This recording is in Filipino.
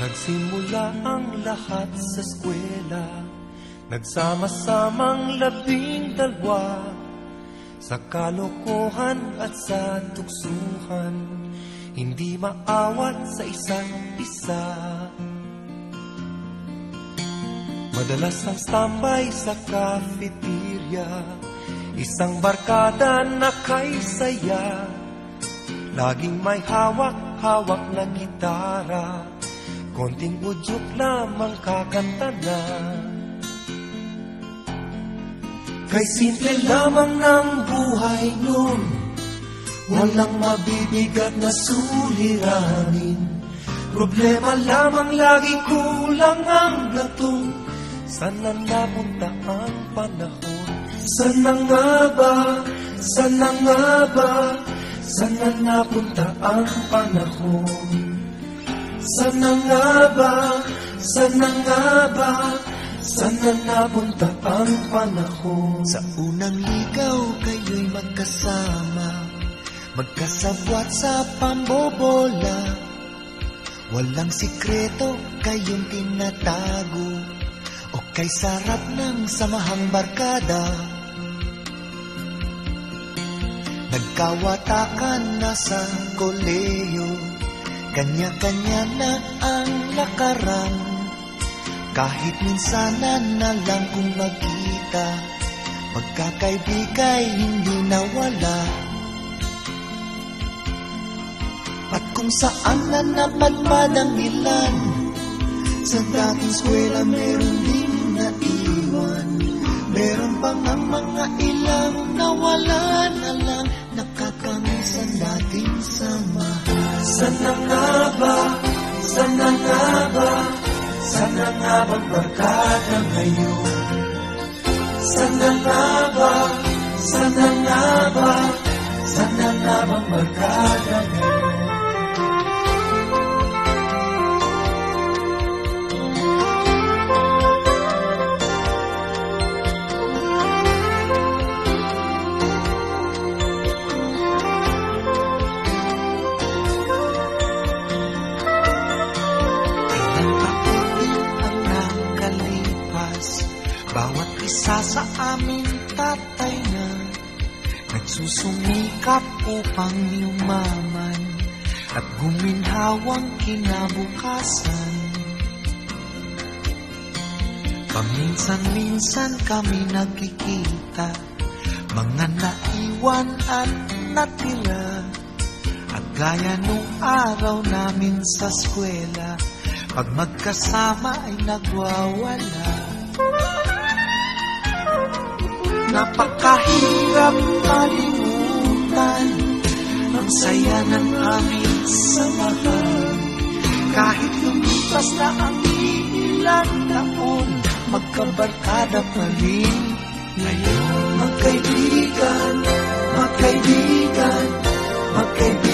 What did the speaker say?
Nagsimula ang lahat sa eskwela, nagsama-samang 12 sa kalokohan at sa tuksuhan, hindi maawat sa isa't isa. Madalas ang standby sa cafeteria, isang barkada na kay saya, laging may hawak-hawak na gitara, konting udyok lamang kakanta na. Kay simple lamang ng buhay nun, walang mabibigat na suliranin, problema lamang lagi kulang ang latong. Sana napunta ang panahon? Sana nga ba? Sana nga ba? Sana napunta ang panahon? Sana nga ba? Sana nga ba? Sana napunta ang panahon? Sa unang ligaw kayo'y magkasama, magkasabwat sa pambobola, walang sikreto kayong tinatago, o kay sarap ng samahang barkada. Nagkawatakan na sa koleyo, kanya-kanya na ang lakaran, kahit minsanan na lang kung magkita, pagkakaibigay hindi nawala. At kung saan na napadpad ang ilan, sa dating eskwela meron din naiwan, meron pang ang mga ilang nawala na lang, nakakamiss ang dating samahan. Sana nga ba? Sana nga ba? Sana nga bang barkada ngayon? Sana nga ba? Sana nga ba? Sana nga bang barkada ngayon? Bawat isa sa amin tatay na nagsusumikap upang yumaman at guminhawang kinabukasan. Paminsan-minsan kami nagkikita, mga naiwan at natira, at gaya nung araw namin sa eskwela, pag magkasama ay nagwawala. Napakahirap malimutan ang saya ng aming samahan, kahit lumipas na ang ilang taon, magkabarkada pa rin ngayon. Magkaibigan, magkaibigan, magkaibigan.